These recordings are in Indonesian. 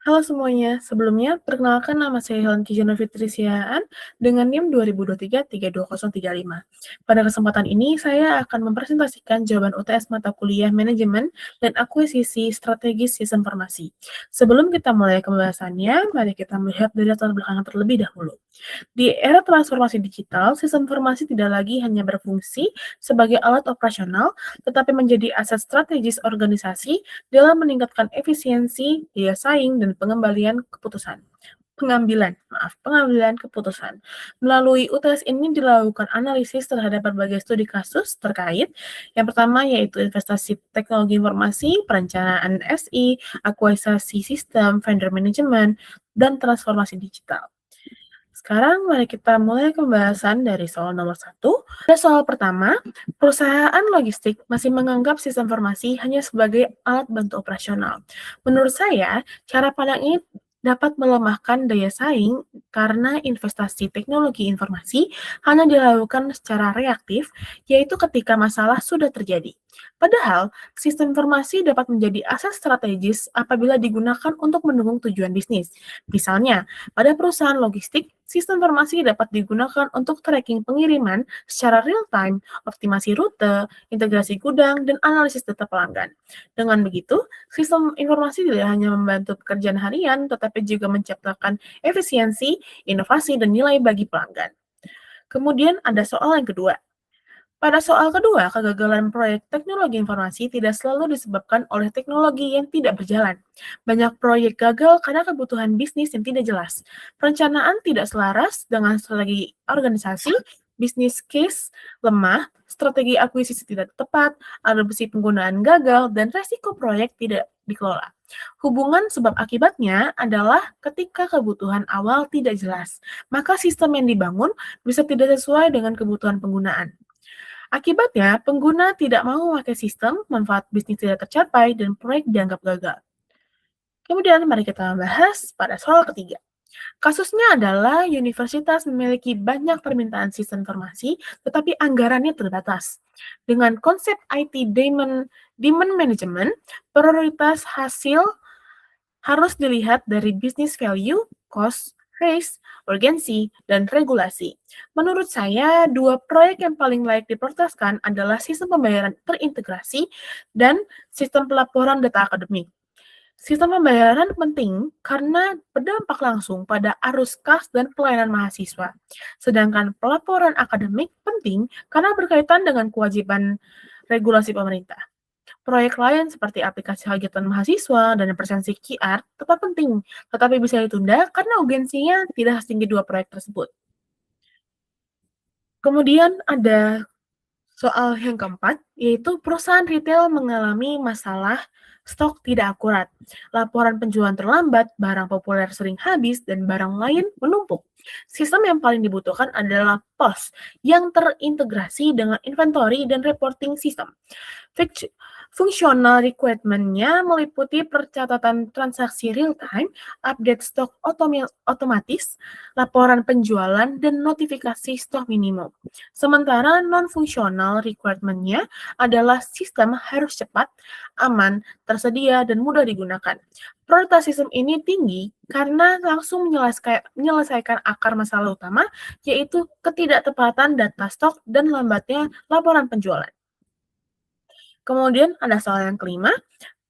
Halo semuanya, sebelumnya perkenalkan nama saya Helen Kijana Fitrisiaan dengan NIM 2023-32035. Pada kesempatan ini, saya akan mempresentasikan jawaban UTS mata kuliah Manajemen dan Akuisisi Strategis Sistem Informasi. Sebelum kita mulai pembahasannya, mari kita melihat dari latar belakang terlebih dahulu. Di era transformasi digital, sistem informasi tidak lagi hanya berfungsi sebagai alat operasional, tetapi menjadi aset strategis organisasi dalam meningkatkan efisiensi, daya saing, dan pengambilan keputusan. Melalui UTS ini dilakukan analisis terhadap berbagai studi kasus terkait. Yang pertama yaitu investasi teknologi informasi, perencanaan SI, akuisisi sistem, vendor management, dan transformasi digital. Sekarang mari kita mulai pembahasan dari soal nomor 1. Pada soal pertama, perusahaan logistik masih menganggap sistem informasi hanya sebagai alat bantu operasional. Menurut saya, cara pandang ini dapat melemahkan daya saing karena investasi teknologi informasi hanya dilakukan secara reaktif, yaitu ketika masalah sudah terjadi. Padahal, sistem informasi dapat menjadi aset strategis apabila digunakan untuk mendukung tujuan bisnis. Misalnya, pada perusahaan logistik, sistem informasi dapat digunakan untuk tracking pengiriman secara real-time, optimasi rute, integrasi gudang, dan analisis data pelanggan. Dengan begitu, sistem informasi tidak hanya membantu pekerjaan harian, tetapi juga menciptakan efisiensi, inovasi, dan nilai bagi pelanggan. Kemudian ada soal yang kedua. Pada soal kedua, kegagalan proyek teknologi informasi tidak selalu disebabkan oleh teknologi yang tidak berjalan. Banyak proyek gagal karena kebutuhan bisnis yang tidak jelas. Perencanaan tidak selaras dengan strategi organisasi, bisnis case lemah, strategi akuisisi tidak tepat, adopsi penggunaan gagal, dan resiko proyek tidak dikelola. Hubungan sebab akibatnya adalah ketika kebutuhan awal tidak jelas, maka sistem yang dibangun bisa tidak sesuai dengan kebutuhan penggunaan. Akibatnya, pengguna tidak mau memakai sistem, manfaat bisnis tidak tercapai, dan proyek dianggap gagal. Kemudian, mari kita bahas pada soal ketiga. Kasusnya adalah universitas memiliki banyak permintaan sistem informasi, tetapi anggarannya terbatas. Dengan konsep IT demand management, prioritas hasil harus dilihat dari business value, cost, risk, urgensi, dan regulasi. Menurut saya, dua proyek yang paling layak diprioritaskan adalah sistem pembayaran terintegrasi dan sistem pelaporan data akademik. Sistem pembayaran penting karena berdampak langsung pada arus kas dan pelayanan mahasiswa. Sedangkan pelaporan akademik penting karena berkaitan dengan kewajiban regulasi pemerintah. Proyek lain seperti aplikasi hajatan mahasiswa dan presensi QR tetap penting, tetapi bisa ditunda karena urgensinya tidak setinggi dua proyek tersebut. Kemudian ada soal yang keempat, yaitu perusahaan retail mengalami masalah stok tidak akurat. Laporan penjualan terlambat, barang populer sering habis, dan barang lain menumpuk. Sistem yang paling dibutuhkan adalah POS yang terintegrasi dengan inventory dan reporting system. Fungsional requirement-nya meliputi percatatan transaksi real-time, update stok otomatis, laporan penjualan, dan notifikasi stok minimum. Sementara non-fungsional requirement-nya adalah sistem harus cepat, aman, tersedia, dan mudah digunakan. Prioritas sistem ini tinggi karena langsung menyelesaikan akar masalah utama, yaitu ketidaktepatan data stok dan lambatnya laporan penjualan. Kemudian ada soal yang kelima.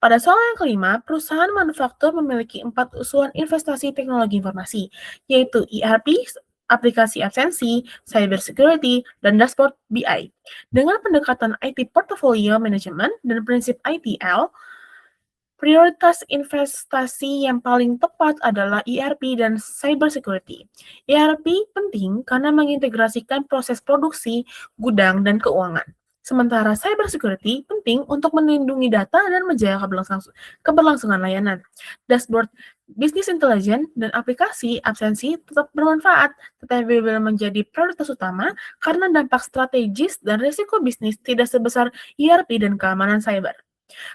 Pada soal yang kelima, perusahaan manufaktur memiliki 4 usulan investasi teknologi informasi, yaitu ERP, aplikasi absensi, cybersecurity, dan dashboard BI. Dengan pendekatan IT Portfolio Management dan prinsip ITL, prioritas investasi yang paling tepat adalah ERP dan cybersecurity. ERP penting karena mengintegrasikan proses produksi, gudang, dan keuangan. Sementara cybersecurity penting untuk melindungi data dan menjaga keberlangsungan layanan. Dashboard Business Intelligence dan aplikasi absensi tetap bermanfaat, tetapi belum menjadi prioritas utama karena dampak strategis dan risiko bisnis tidak sebesar ERP dan keamanan cyber.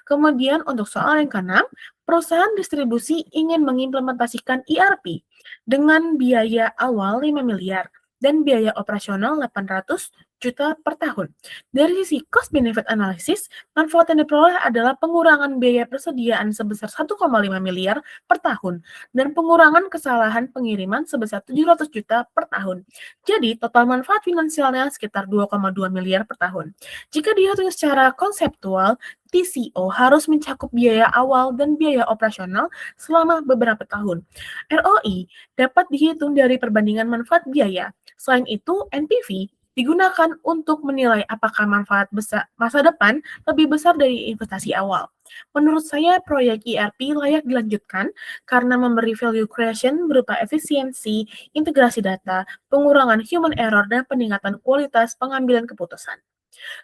Kemudian untuk soal yang keenam, perusahaan distribusi ingin mengimplementasikan ERP dengan biaya awal 5 miliar dan biaya operasional 800 juta per tahun. Dari sisi cost benefit analysis, manfaat yang diperoleh adalah pengurangan biaya persediaan sebesar 1,5 miliar per tahun dan pengurangan kesalahan pengiriman sebesar 700 juta per tahun. Jadi, total manfaat finansialnya sekitar 2,2 miliar per tahun. Jika dihitung secara konseptual, TCO harus mencakup biaya awal dan biaya operasional selama beberapa tahun. ROI dapat dihitung dari perbandingan manfaat biaya. Selain itu, NPV digunakan untuk menilai apakah manfaat besar masa depan lebih besar dari investasi awal. Menurut saya, proyek ERP layak dilanjutkan karena memberi value creation berupa efisiensi, integrasi data, pengurangan human error, dan peningkatan kualitas pengambilan keputusan.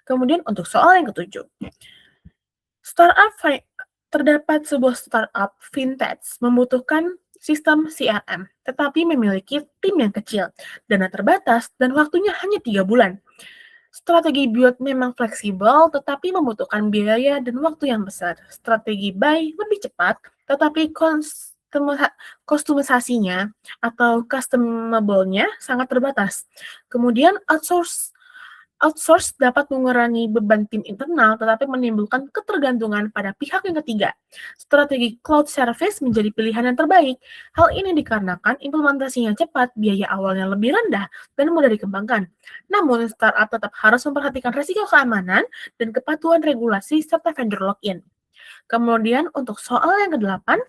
Kemudian untuk soal yang ketujuh, Startup terdapat sebuah startup fintech membutuhkan sistem CRM, tetapi memiliki tim yang kecil, dana terbatas, dan waktunya hanya 3 bulan. Strategi build memang fleksibel, tetapi membutuhkan biaya dan waktu yang besar. Strategi buy lebih cepat, tetapi kostumisasinya atau customable-nya sangat terbatas. Kemudian outsource dapat mengurangi beban tim internal, tetapi menimbulkan ketergantungan pada pihak yang ketiga. Strategi cloud service menjadi pilihan yang terbaik. Hal ini dikarenakan implementasinya cepat, biaya awalnya lebih rendah, dan mudah dikembangkan. Namun, startup tetap harus memperhatikan risiko keamanan dan kepatuhan regulasi serta vendor login. Kemudian untuk soal yang kedelapan,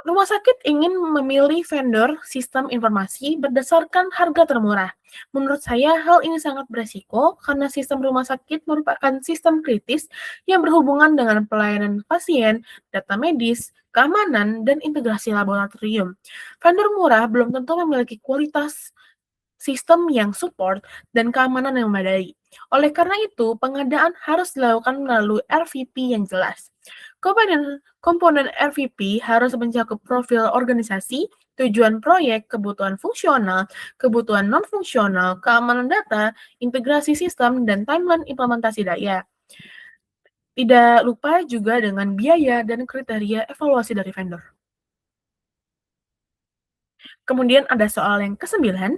rumah sakit ingin memilih vendor sistem informasi berdasarkan harga termurah. Menurut saya, hal ini sangat beresiko karena sistem rumah sakit merupakan sistem kritis yang berhubungan dengan pelayanan pasien, data medis, keamanan, dan integrasi laboratorium. Vendor murah belum tentu memiliki kualitas sistem yang support dan keamanan yang memadai. Oleh karena itu, pengadaan harus dilakukan melalui RVP yang jelas. Komponen RVP harus mencakup profil organisasi, tujuan proyek, kebutuhan fungsional, kebutuhan non-fungsional, keamanan data, integrasi sistem, dan timeline implementasi daya. Tidak lupa juga dengan biaya dan kriteria evaluasi dari vendor. Kemudian ada soal yang kesembilan,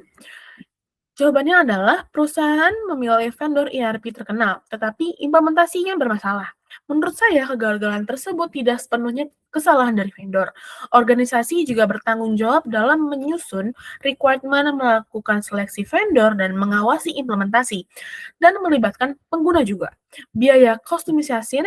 jawabannya adalah perusahaan memilih vendor ERP terkenal, tetapi implementasinya bermasalah. Menurut saya, kegagalan tersebut tidak sepenuhnya kesalahan dari vendor. Organisasi juga bertanggung jawab dalam menyusun requirement, melakukan seleksi vendor, dan mengawasi implementasi, dan melibatkan pengguna juga. Biaya kustomisasi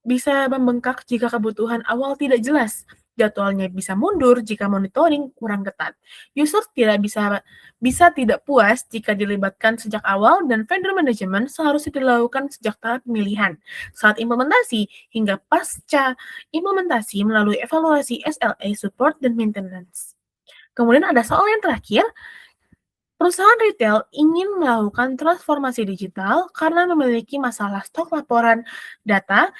bisa membengkak jika kebutuhan awal tidak jelas. Jadwalnya bisa mundur jika monitoring kurang ketat. User tidak bisa tidak puas jika dilibatkan sejak awal, dan vendor manajemen seharusnya dilakukan sejak tahap pemilihan, saat implementasi, hingga pasca implementasi melalui evaluasi SLA, support, dan maintenance. Kemudian ada soal yang terakhir, perusahaan retail ingin melakukan transformasi digital karena memiliki masalah stok laporan data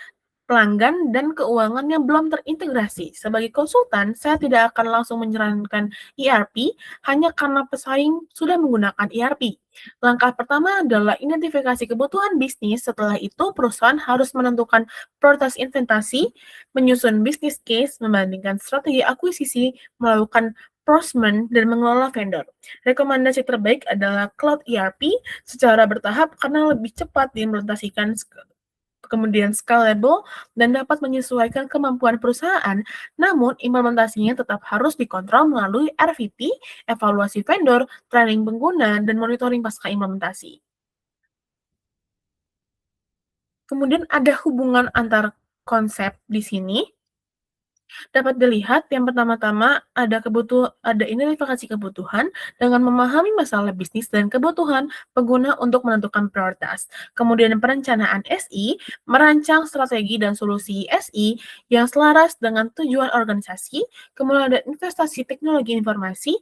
pelanggan, dan keuangan yang belum terintegrasi. Sebagai konsultan, saya tidak akan langsung menyarankan ERP hanya karena pesaing sudah menggunakan ERP. Langkah pertama adalah identifikasi kebutuhan bisnis. Setelah itu, perusahaan harus menentukan prioritas investasi, menyusun bisnis case, membandingkan strategi akuisisi, melakukan prosesmen, dan mengelola vendor. Rekomendasi terbaik adalah Cloud ERP secara bertahap karena lebih cepat diimplementasikan, kemudian scalable, dan dapat menyesuaikan kemampuan perusahaan, namun implementasinya tetap harus dikontrol melalui RVP, evaluasi vendor, training pengguna, dan monitoring pasca implementasi. Kemudian ada hubungan antar konsep di sini. Dapat dilihat yang pertama-tama ada identifikasi kebutuhan dengan memahami masalah bisnis dan kebutuhan pengguna untuk menentukan prioritas. Kemudian perencanaan SI, merancang strategi dan solusi SI yang selaras dengan tujuan organisasi. Kemudian ada investasi teknologi informasi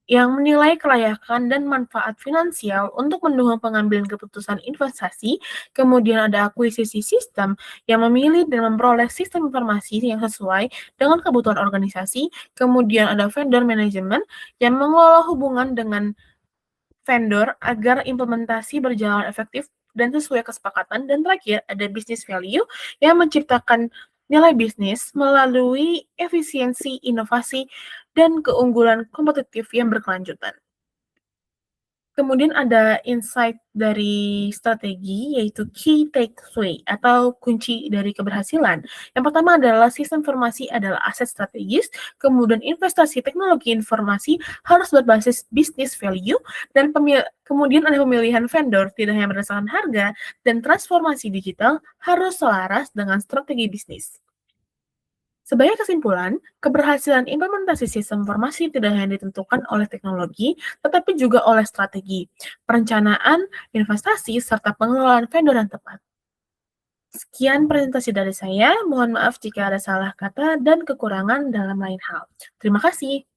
yang menilai kelayakan dan manfaat finansial untuk mendukung pengambilan keputusan investasi. Kemudian ada akuisisi sistem yang memilih dan memperoleh sistem informasi yang sesuai dengan kebutuhan organisasi. Kemudian ada vendor management yang mengelola hubungan dengan vendor agar implementasi berjalan efektif dan sesuai kesepakatan. Dan terakhir ada business value yang menciptakan nilai bisnis melalui efisiensi, inovasi, dan keunggulan kompetitif yang berkelanjutan. Kemudian ada insight dari strategi, yaitu key takeaway atau kunci dari keberhasilan. Yang pertama adalah sistem informasi adalah aset strategis, kemudian investasi teknologi informasi harus berbasis business value, dan kemudian ada pemilihan vendor tidak hanya berdasarkan harga, dan transformasi digital harus selaras dengan strategi bisnis. Sebagai kesimpulan, keberhasilan implementasi sistem informasi tidak hanya ditentukan oleh teknologi, tetapi juga oleh strategi, perencanaan, investasi, serta pengelolaan vendor yang tepat. Sekian presentasi dari saya, mohon maaf jika ada salah kata dan kekurangan dalam lain hal. Terima kasih.